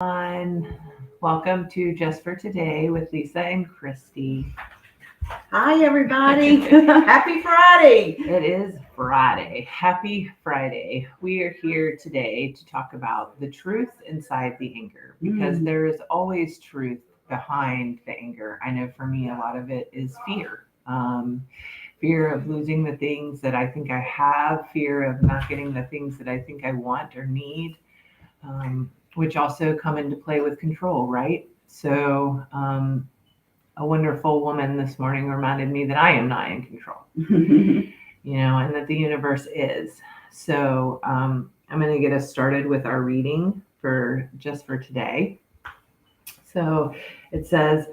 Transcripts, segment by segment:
everyone. Welcome to Just for Today with Lisa and Christie. Hi, everybody. Happy Friday. It is Friday. Happy Friday. We are here today to talk about the truth inside the anger because there is always truth behind the anger. I know for me, a lot of it is fear. Fear of losing the things that I think I have, fear of not getting the things that I think I want or need, which also come into play with control, right? So, a wonderful woman this morning reminded me that I am not in control, and that the universe is. So, I'm going to get us started with our reading for just for today. So, it says,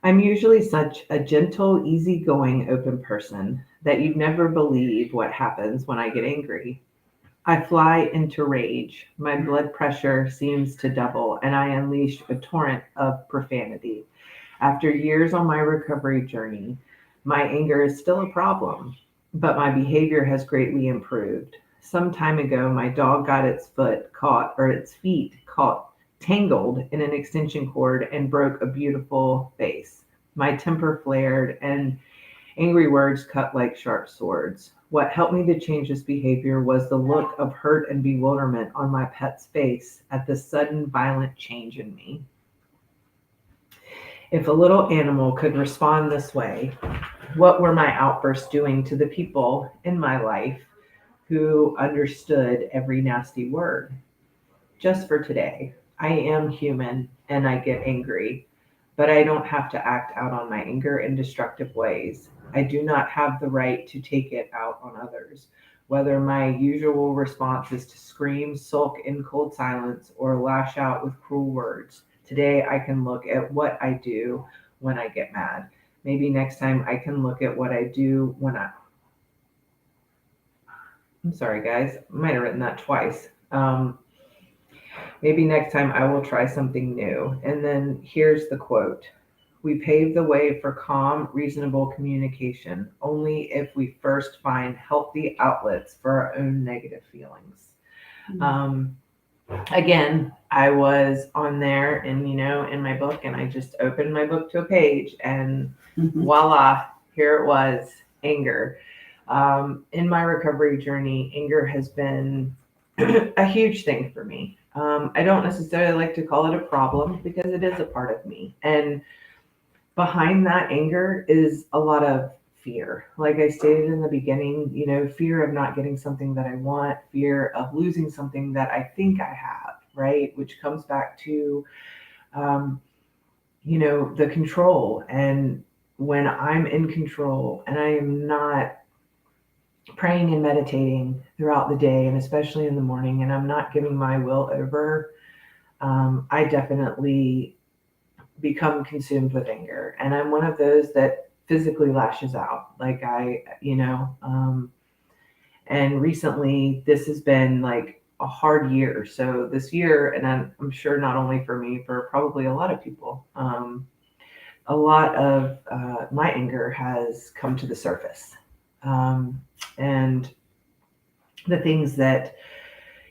I'm usually such a gentle, easygoing, open person that you'd never believe what happens when I get angry. I fly into rage. My blood pressure seems to double, and I unleash a torrent of profanity. After years on my recovery journey, my anger is still a problem, but my behavior has greatly improved. Some time ago, my dog got its feet caught tangled in an extension cord and broke a beautiful vase. My temper flared, and angry words cut like sharp swords. What helped me to change this behavior was the look of hurt and bewilderment on my pet's face at the sudden violent change in me. If a little animal could respond this way, what were my outbursts doing to the people in my life who understood every nasty word? Just for today, I am human and I get angry, but I don't have to act out on my anger in destructive ways. I do not have the right to take it out on others. Whether my usual response is to scream, sulk in cold silence, or lash out with cruel words, today I can look at what I do when I get mad. Maybe next time I can look at what I do when I'm sorry, guys, I might have written that twice. Maybe next time I will try something new. And then here's the quote. We pave the way for calm, reasonable communication only if we first find healthy outlets for our own negative feelings. Um, Again, I was on there and, in my book, and I just opened my book to a page, and voila, here it was, anger. In my recovery journey, anger has been a huge thing for me. I don't necessarily like to call it a problem because it is a part of me. And behind that anger is a lot of fear. Like I stated in the beginning, fear of not getting something that I want, fear of losing something that I think I have, right? Which comes back to, um, the control. And when I'm in control and I am not praying and meditating throughout the day, and especially in the morning, and I'm not giving my will over, I definitely become consumed with anger. And I'm one of those that physically lashes out. And recently this has been like a hard year. So this year, and I'm sure not only for me, for probably a lot of people, a lot of my anger has come to the surface. And the things that,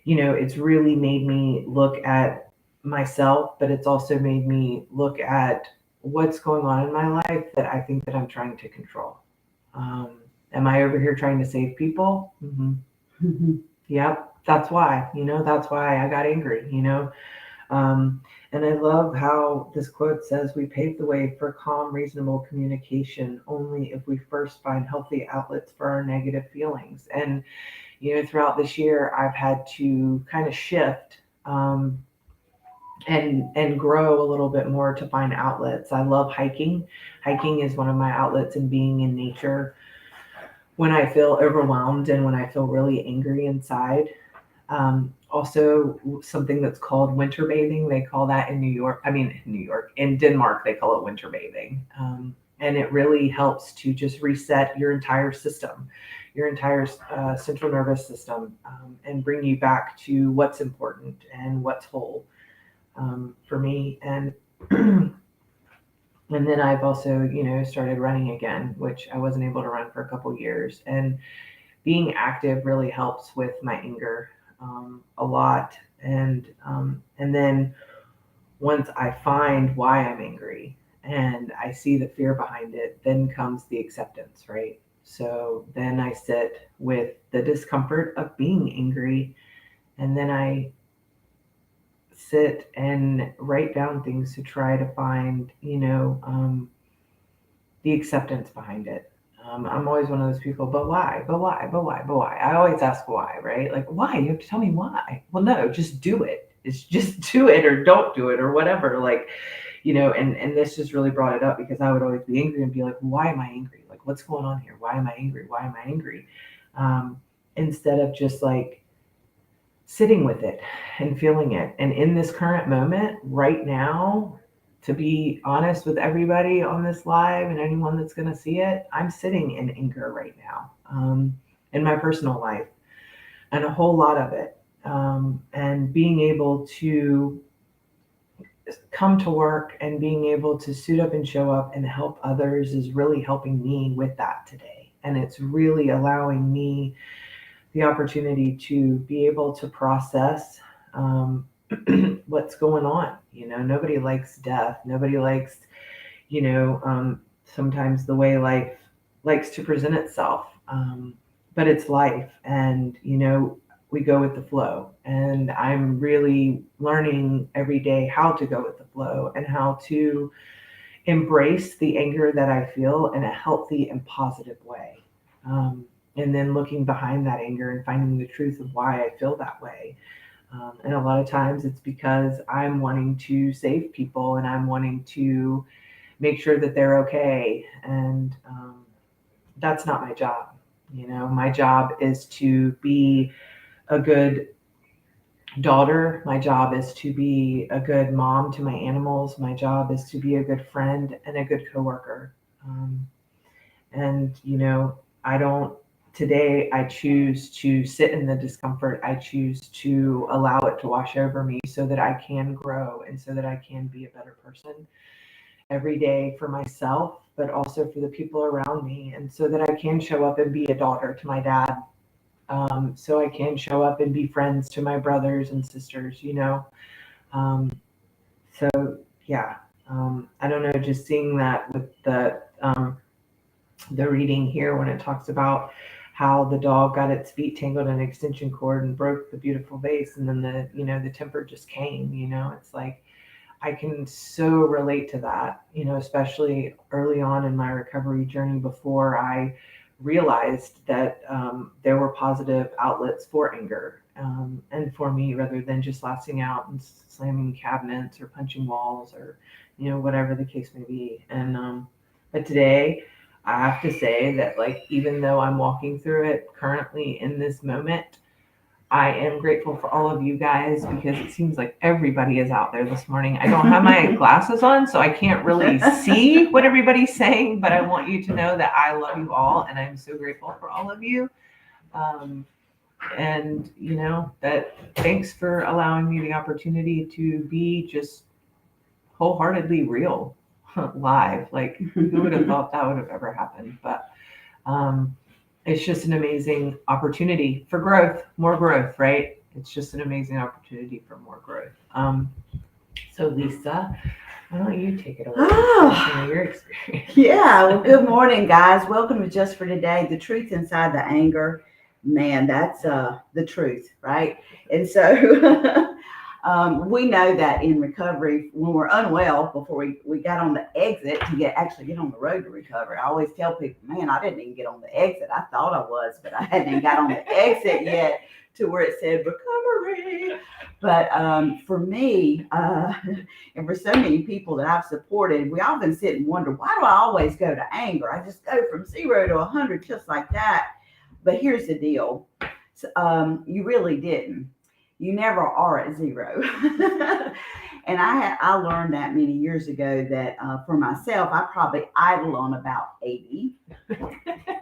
it's really made me look at myself, but it's also made me look at what's going on in my life that I think that I'm trying to control. Am I over here trying to save people? Yep, that's why I got angry. And I love how this quote says, we pave the way for calm, reasonable communication only if we first find healthy outlets for our negative feelings. And, throughout this year, I've had to kind of shift, and grow a little bit more to find outlets. I love hiking. Hiking is one of my outlets, and being in nature when I feel overwhelmed and when I feel really angry inside. Also, something that's called winter bathing. They call that in New York. I mean, New York. In Denmark, they call it winter bathing. And it really helps to just reset your entire system, your entire central nervous system, and bring you back to what's important and what's whole, for me. And and then I've also, started running again, which I wasn't able to run for a couple years. And being active really helps with my anger, a lot. And then once I find why I'm angry and I see the fear behind it, then comes the acceptance, right? So then I sit with the discomfort of being angry, and then I sit and write down things to try to find, the acceptance behind it. I'm always one of those people, but why? But why? But why? But why? I always ask why, right? Like, why? You have to tell me why. Well, no, just do it. It's just do it or don't do it or whatever. Like, and this just really brought it up because I would always be angry and be like, why am I angry? Like, what's going on here? Why am I angry? Why am I angry? Um, Instead of just like sitting with it and feeling it. And in this current moment, right now, to be honest with everybody on this live and anyone that's going to see it, I'm sitting in anger right now, in my personal life, and a whole lot of it. And being able to come to work and being able to suit up and show up and help others is really helping me with that today. And it's really allowing me the opportunity to be able to process what's going on. Nobody likes death. Nobody likes, sometimes the way life likes to present itself. But it's life, and we go with the flow. And I'm really learning every day how to go with the flow and how to embrace the anger that I feel in a healthy and positive way. And then looking behind that anger and finding the truth of why I feel that way. And a lot of times it's because I'm wanting to save people and I'm wanting to make sure that they're okay. And that's not my job. My job is to be a good daughter. My job is to be a good mom to my animals. My job is to be a good friend and a good coworker. And, I don't, today I choose to sit in the discomfort. I choose to allow it to wash over me so that I can grow and so that I can be a better person every day for myself, but also for the people around me. And so that I can show up and be a daughter to my dad. So I can show up and be friends to my brothers and sisters, Um, so yeah, I don't know, just seeing that with the reading here when it talks about how the dog got its feet tangled in an extension cord and broke the beautiful vase, and then the temper just came. It's like I can so relate to that, especially early on in my recovery journey before I realized that there were positive outlets for anger, and for me, rather than just lasting out and slamming cabinets or punching walls or whatever the case may be. And but today I have to say that, like, even though I'm walking through it currently in this moment, I am grateful for all of you guys because it seems like everybody is out there this morning. I don't have my glasses on, so I can't really see what everybody's saying, but I want you to know that I love you all and I'm so grateful for all of you. And that thanks for allowing me the opportunity to be just wholeheartedly real live. Like, who would have thought that would have ever happened? But it's just an amazing opportunity for growth, more growth, right? It's just an amazing opportunity for more growth. So Lisa, why don't you take it away? Oh, Your experience. yeah. Well, good morning, guys. Welcome to Just for Today. The truth inside the anger, man, that's the truth, right? And so we know that in recovery, when we're unwell, before we got on the exit to actually get on the road to recovery, I always tell people, man, I didn't even get on the exit. I thought I was, but I hadn't even got on the exit yet to where it said recovery. But for me, and for so many people that I've supported, we often sit and wonder, why do I always go to anger? I just go from 0 to 100 just like that. But here's the deal. You really didn't. You never are at 0. And I learned that many years ago that for myself, I probably idle on about 80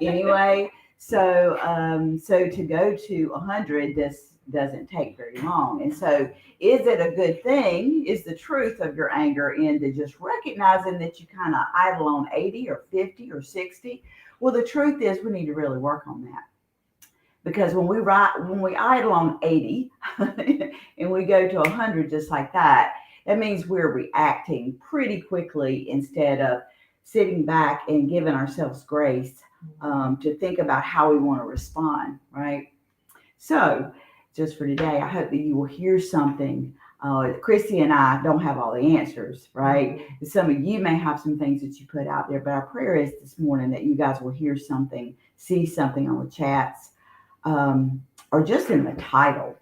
anyway. So to go to 100, this doesn't take very long. And so is it a good thing? Is the truth of your anger into just recognizing that you kind of idle on 80 or 50 or 60? Well, the truth is we need to really work on that. Because when we idle on 80 and we go to 100 just like that, That means we're reacting pretty quickly instead of sitting back and giving ourselves grace to think about how we want to respond, right? So, just for today, I hope that you will hear something. Christy and I don't have all the answers, right? Some of you may have some things that you put out there, but our prayer is this morning that you guys will hear something, see something on the chats, or just in the title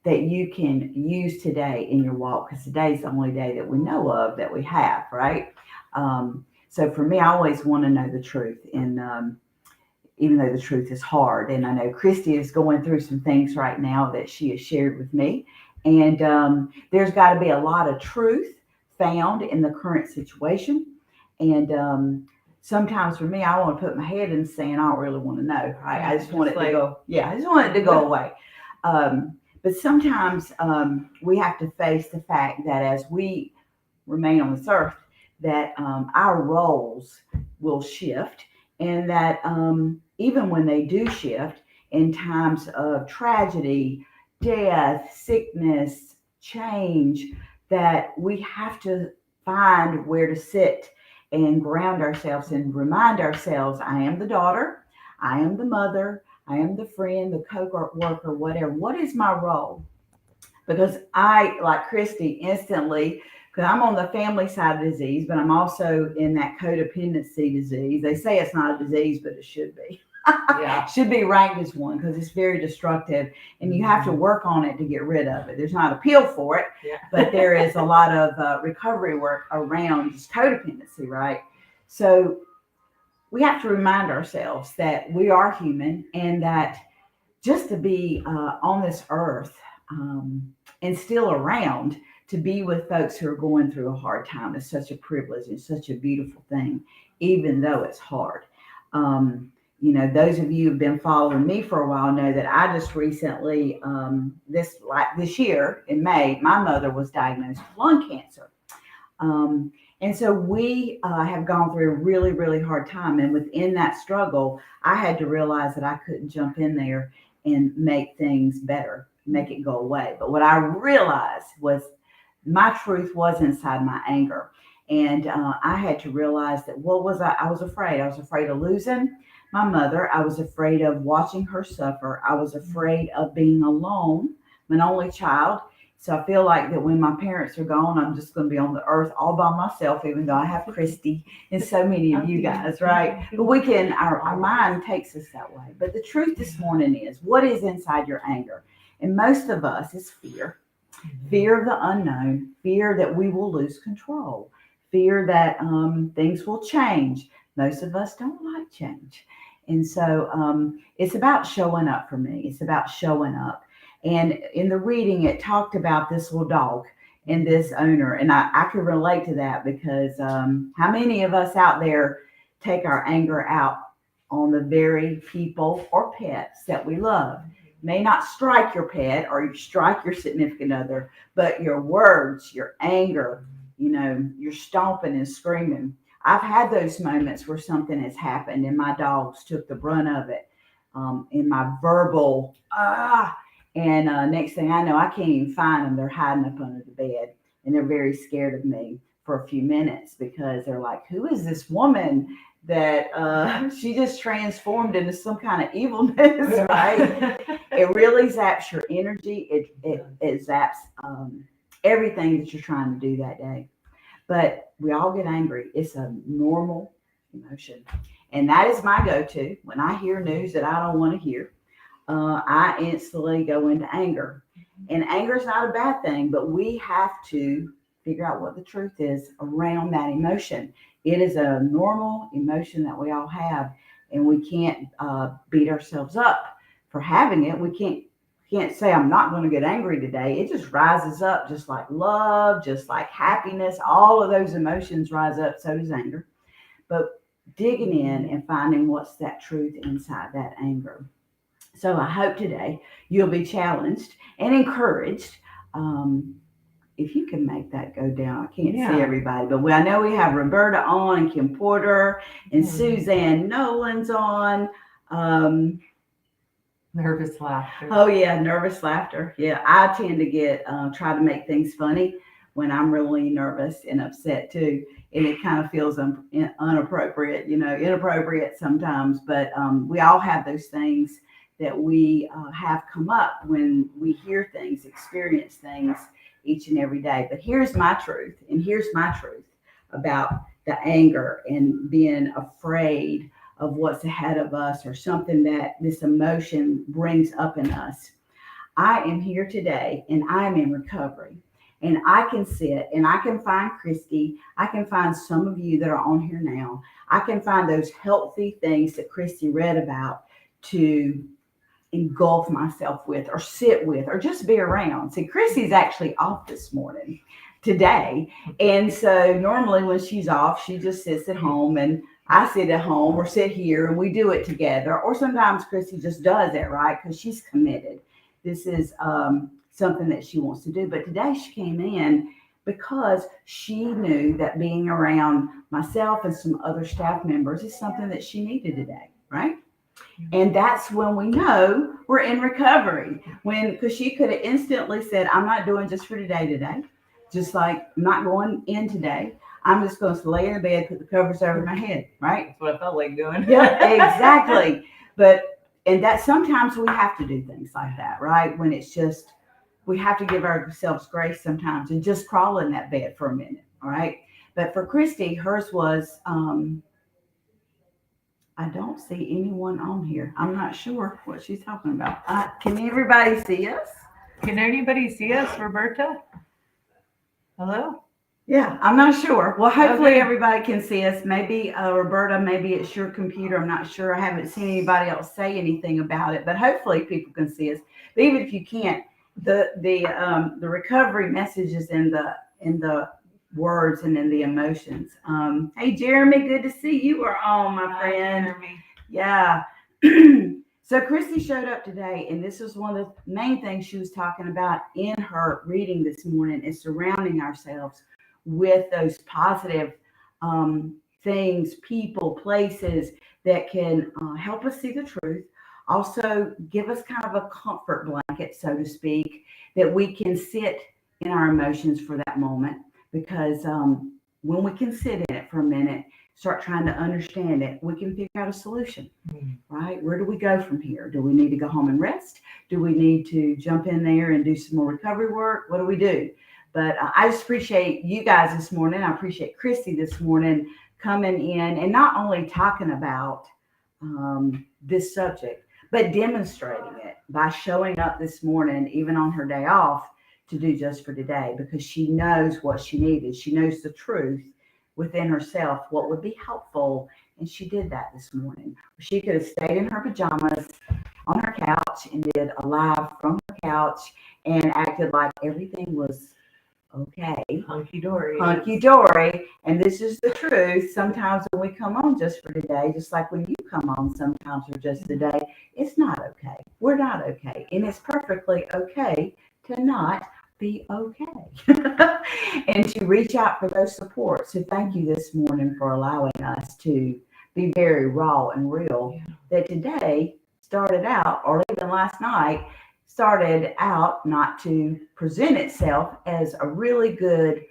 that you can use today in your walk, because today's the only day that we know of that we have, right? So for me, I always want to know the truth, and even though the truth is hard, and I know Christy is going through some things right now that she has shared with me, and there's got to be a lot of truth found in the current situation, and sometimes for me, I want to put my head in the sand. I don't really want to know. Right? I just want it to go. Yeah, I just want it to go away. But sometimes we have to face the fact that as we remain on this earth, that our roles will shift, and that even when they do shift in times of tragedy, death, sickness, change, that we have to find where to sit and ground ourselves and remind ourselves, I am the daughter, I am the mother, I am the friend, the co-worker, whatever. What is my role? Because I, like Christy, instantly, because I'm on the family side of disease, but I'm also in that codependency disease. They say it's not a disease, but it should be. Yeah. Should be ranked as one because it's very destructive, and you have to work on it to get rid of it. There's not a pill for it, but there is a lot of recovery work around just codependency, right? So we have to remind ourselves that we are human, and that just to be on this earth and still around to be with folks who are going through a hard time is such a privilege and such a beautiful thing, even though it's hard. Those of you who've been following me for a while know that I just recently, this year in May, my mother was diagnosed with lung cancer. And so we have gone through a really, really hard time. And within that struggle, I had to realize that I couldn't jump in there and make things better, make it go away. But what I realized was my truth was inside my anger. And I had to realize that what was I? I was afraid. I was afraid of losing my mother. I was afraid of watching her suffer. I was afraid of being alone, an only child. So I feel like that when my parents are gone, I'm just going to be on the earth all by myself, even though I have Christy and so many of you guys, right? But our mind takes us that way. But the truth this morning is, what is inside your anger? And most of us is fear. Fear of the unknown, fear that we will lose control, fear that things will change. Most of us don't like change. And so it's about showing up for me. It's about showing up. And in the reading, it talked about this little dog and this owner. And I could relate to that because how many of us out there take our anger out on the very people or pets that we love? May not strike your pet or you strike your significant other, but your words, your anger, you're stomping and screaming. I've had those moments where something has happened and my dogs took the brunt of it in my verbal, and next thing I know, I can't even find them. They're hiding up under the bed, and they're very scared of me for a few minutes because they're like, who is this woman that she just transformed into some kind of evilness, right? It really zaps your energy. It zaps everything that you're trying to do that day. But we all get angry. It's a normal emotion. And that is my go-to. When I hear news that I don't want to hear, I instantly go into anger. And anger is not a bad thing, but we have to figure out what the truth is around that emotion. It is a normal emotion that we all have, and we can't beat ourselves up for having it. We can't say I'm not going to get angry today. It just rises up, just like love, just like happiness. All of those emotions rise up. So does anger. But digging in and finding what's that truth inside that anger. So I hope today you'll be challenged and encouraged. If you can make that go down, I can't see everybody, but I know we have Roberta on and Kim Porter and Suzanne Nolan's on. Nervous laughter. Oh yeah, nervous laughter. Yeah, I tend to try to make things funny when I'm really nervous and upset too. And it kind of feels inappropriate, inappropriate sometimes. But we all have those things that we have come up when we hear things, experience things each and every day. But here's my truth, and here's my truth about the anger and being afraid of what's ahead of us or something that this emotion brings up in us. I am here today and I'm in recovery. And I can sit and I can find Christie. I can find some of you that are on here now. I can find those healthy things that Christie read about to engulf myself with or sit with or just be around. See, Chrissy's actually off this morning today. And so normally when she's off, she just sits at home and I sit at home or sit here and we do it together. Or sometimes Chrissy just does it, right? Because she's committed. This is something that she wants to do. But today she came in because she knew that being around myself and some other staff members is something that she needed today, right? And that's when we know we're in recovery. Because she could have instantly said, I'm not doing just for today. Just like I'm not going in today. I'm just going to lay in the bed, put the covers over my head, right? That's what I felt like doing. Yeah, exactly. And that sometimes we have to do things like that, right? When it's just, we have to give ourselves grace sometimes and just crawl in that bed for a minute, all right? But for Christy, hers was, I don't see anyone on here. I'm not sure what she's talking about. Can everybody see us? Can anybody see us, Roberta? Hello? Yeah, I'm not sure. Well, hopefully Okay. everybody can see us. Maybe Roberta, maybe it's your computer. I'm not sure. I haven't seen anybody else say anything about it, but hopefully people can see us. But even if you can't, the recovery messages in the words and in the emotions. Hey, Jeremy, good to see you are on, my friend. Jeremy. Yeah. So Christy showed up today, and this is one of the main things she was talking about in her reading this morning is surrounding ourselves with those positive things, people, places that can help us see the truth. Also give us kind of a comfort blanket, so to speak, that we can sit in our emotions for that moment. Because when we can sit in it for a minute, start trying to understand it, we can figure out a solution, right? Where do we go from here? Do we need to go home and rest? Do we need to jump in there and do some more recovery work? What do we do? But I just appreciate you guys this morning. I appreciate Christy this morning coming in and not only talking about this subject, but demonstrating it by showing up this morning, even on her day off, to do just for today, because she knows what she needed. She knows the truth within herself, what would be helpful. And she did that this morning. She could have stayed in her pajamas on her couch and did a live from her couch and acted like everything was okay. Hunky-dory. And this is the truth. Sometimes when we come on just for today, just like when you come on sometimes for just today, it's not okay. We're not okay. And it's perfectly okay to not be okay. And to reach out for those supports. So thank you this morning for allowing us to be very raw and real. That today started out, or even last night, started out not to present itself as a really good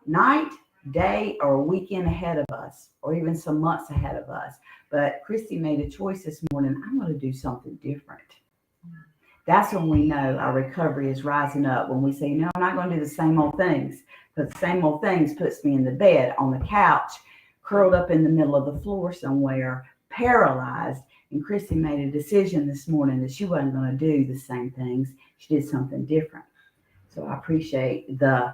night, day, or weekend ahead of us, or even some months ahead of us. But Christy made a choice this morning. I'm going to do something different. That's when we know our recovery is rising up. When we say, no, I'm not going to do the same old things. Because the same old things puts me in the bed, on the couch, curled up in the middle of the floor somewhere, paralyzed. And Christy made a decision this morning that she wasn't going to do the same things. She did something different. So I appreciate the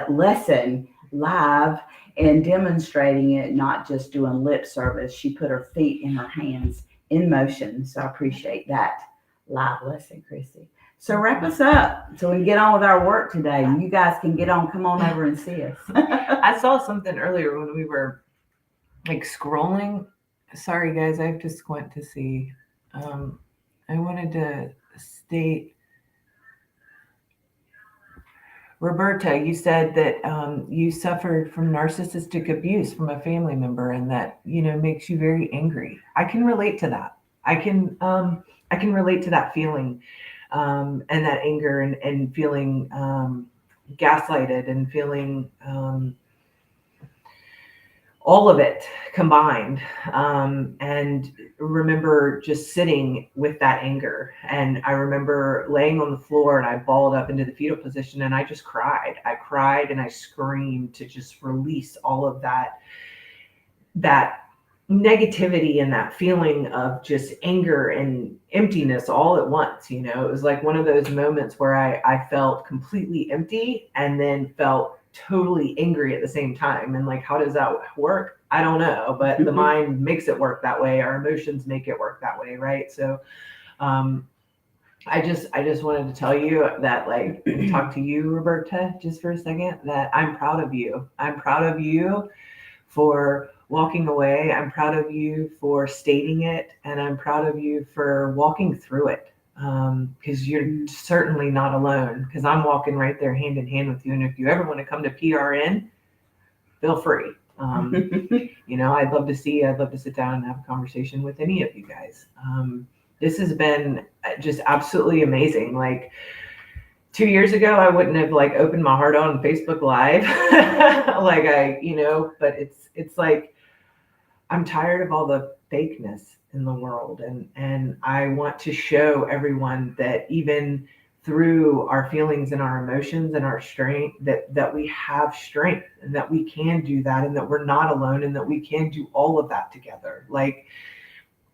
lesson live and demonstrating it, not just doing lip service. She put her feet in her hands in motion. So I appreciate that live lesson, Christy. So wrap us up so we can get on with our work today. You guys can come on over and see us. I saw something earlier when we were like scrolling. Sorry guys, I have to squint to see. I wanted to state, Roberta, you said that you suffered from narcissistic abuse from a family member, and that makes you very angry. I can relate to that. I can relate to that feeling and that anger and feeling gaslighted and feeling all of it combined. And remember just sitting with that anger. And I remember laying on the floor and I balled up into the fetal position and I just cried. I cried and I screamed to just release all of that negativity and that feeling of just anger and emptiness all at once. It was like one of those moments where I felt completely empty and then felt totally angry at the same time. And like, how does that work? I don't know, but the mind makes it work that way. Our emotions make it work that way, right? So I just wanted to tell you that, like, talk to you, Roberta, just for a second, that I'm proud of you. I'm proud of you for walking away. I'm proud of you for stating it, and I'm proud of you for walking through it. Because you're certainly not alone, because I'm walking right there hand in hand with you. And if you ever want to come to PRN, feel free. I'd love to see you. I'd love to sit down and have a conversation with any of you guys. This has been just absolutely amazing. Like 2 years ago, I wouldn't have like opened my heart on Facebook Live. But it's like, I'm tired of all the fakeness in the world. And I want to show everyone that even through our feelings and our emotions and our strength, that we have strength and that we can do that and that we're not alone and that we can do all of that together. Like,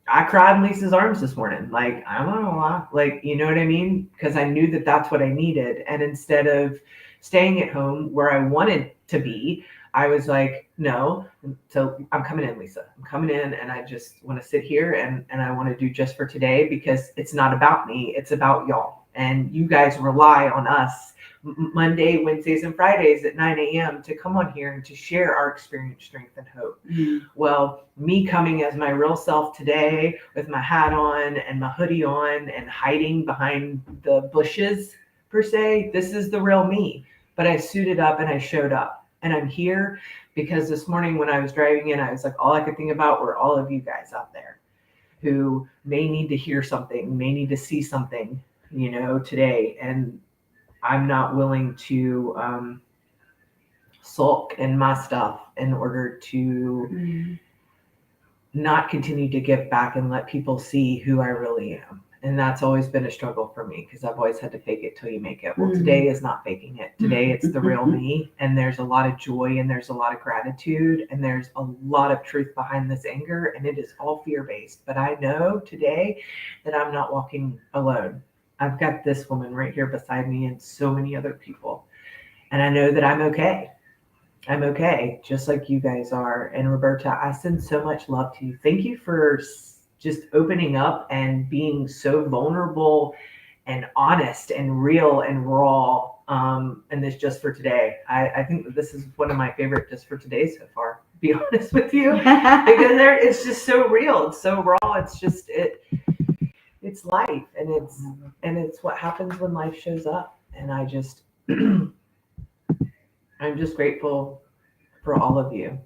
I cried in Lisa's arms this morning. Like, I'm not gonna lie. Like, you know what I mean? Because I knew that that's what I needed. And instead of staying at home where I wanted to be, I was like, no. So I'm coming in, Lisa. I'm coming in, and I just want to sit here and I want to do just for today, because it's not about me. It's about y'all. And you guys rely on us Monday, Wednesdays, and Fridays at 9 a.m. to come on here and to share our experience, strength, and hope. Mm-hmm. Well, me coming as my real self today with my hat on and my hoodie on and hiding behind the bushes, per se, this is the real me. But I suited up and I showed up. And I'm here because this morning when I was driving in, I was like, all I could think about were all of you guys out there who may need to hear something, may need to see something, today. And I'm not willing to sulk in my stuff in order to not continue to give back and let people see who I really am. And that's always been a struggle for me, because I've always had to fake it till you make it. Well, today is not faking it. Today it's the real me. And there's a lot of joy and there's a lot of gratitude and there's a lot of truth behind this anger. And it is all fear-based. But I know today that I'm not walking alone. I've got this woman right here beside me and so many other people. And I know that I'm okay. I'm okay, just like you guys are. And Roberta, I send so much love to you. Thank you for just opening up and being so vulnerable and honest and real and raw in this Just for Today. I think that this is one of my favorite Just for Today so far, to be honest with you, because it's just so real. It's so raw. It's just, it's life, and it's what happens when life shows up. And I just, I'm just grateful for all of you,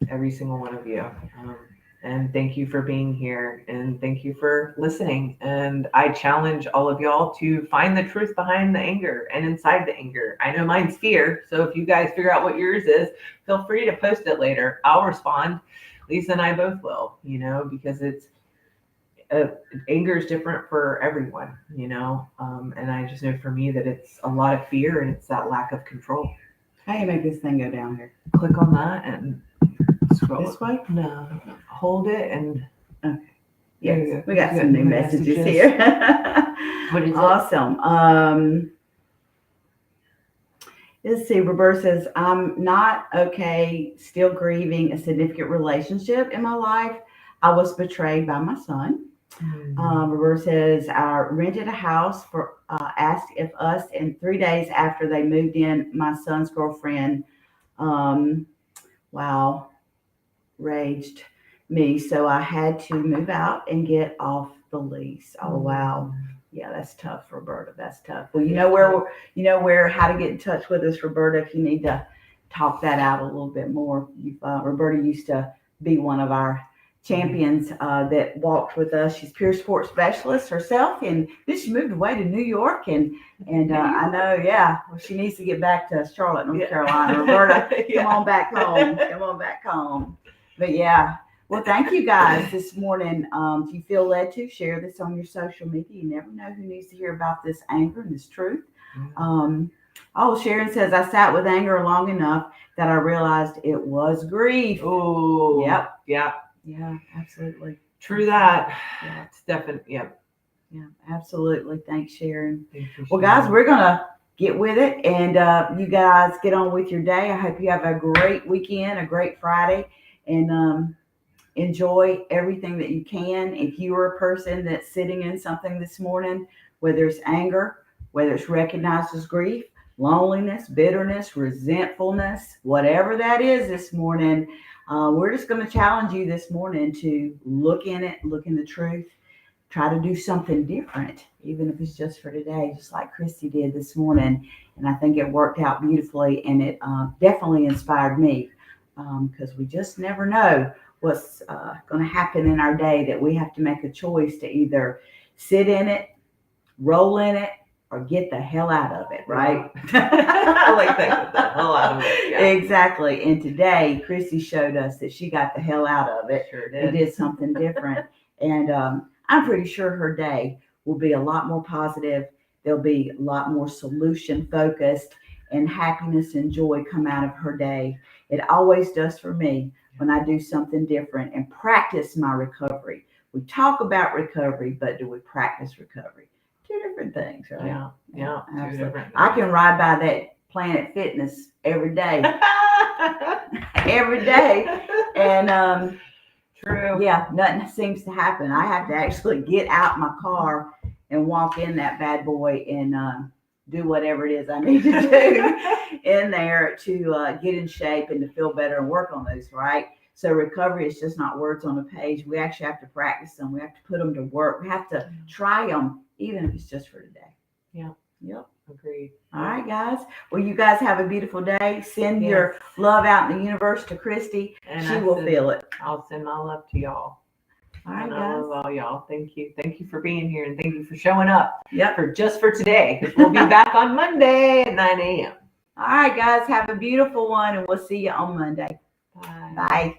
every single one of you. And thank you for being here, and thank you for listening. And I challenge all of y'all to find the truth behind the anger and inside the anger. I know mine's fear. So if you guys figure out what yours is, feel free to post it later. I'll respond. Lisa and I both will, because it's anger is different for everyone, and I just know for me that it's a lot of fear and it's that lack of control. How do you make this thing go down here? Click on that and scroll this way. No, hold it and okay. Yes, we got some new messages here. What is awesome. Let's see. Roberta says, I'm not okay, still grieving a significant relationship in my life. I was betrayed by my son. Roberta says, I rented a house for asked if us, and 3 days after they moved in, my son's girlfriend raged me, so I had to move out and get off the lease. Oh wow. Yeah, that's tough, Roberta. That's tough. Well, you know where how to get in touch with us, Roberta, if you need to talk that out a little bit more. Roberta used to be one of our champions that walked with us. She's peer sports specialist herself, and then she moved away to New York. And I know, well, she needs to get back to Charlotte, North Carolina. Roberta, come on back home. Come on back home. But well, thank you guys this morning. If you feel led to, share this on your social media. You never know who needs to hear about this anger and this truth. Sharon says, I sat with anger long enough that I realized it was grief. Oh, yep. Yeah, Absolutely. True that. Yeah. It's definitely, Yeah, absolutely. Thanks, Sharon. Thank you, Well, guys, we're going to get with it, and you guys get on with your day. I hope you have a great weekend, a great Friday, and enjoy everything that you can. If you are a person that's sitting in something this morning, whether it's anger, whether it's recognized as grief, loneliness, bitterness, resentfulness, whatever that is this morning, we're just going to challenge you this morning to look in it, look in the truth, try to do something different, even if it's just for today, just like Christie did this morning. And I think it worked out beautifully, and it definitely inspired me, because we just never know what's going to happen in our day, that we have to make a choice to either sit in it, roll in it, or get the hell out of it, right? I like that. Get the hell out of it. Yeah. Exactly. And today, Christie showed us that she got the hell out of it. Sure did. And did something different. And I'm pretty sure her day will be a lot more positive. There'll be a lot more solution focused, and happiness and joy come out of her day. It always does for me when I do something different and practice my recovery. We talk about recovery, but do we practice recovery? Two different things, right? Yeah. Absolutely. Two different things. I can ride by that Planet Fitness every day. Every day. And true. Yeah, nothing seems to happen. I have to actually get out my car and walk in that bad boy and do whatever it is I need to do in there to get in shape and to feel better and work on those, right? So recovery is just not words on a page. We actually have to practice them. We have to put them to work. We have to try them, even if it's just for today. Yeah. Yep. Agreed. All right, guys. Well, you guys have a beautiful day. Send your love out in the universe to Christie. And she will feel it. I'll send my love to y'all. All right, and guys. I love all y'all. Thank you. Thank you for being here, and thank you for showing up. Yep. For just for today, because we'll be back on Monday at 9 a.m. All right, guys. Have a beautiful one, and we'll see you on Monday. Bye. Bye.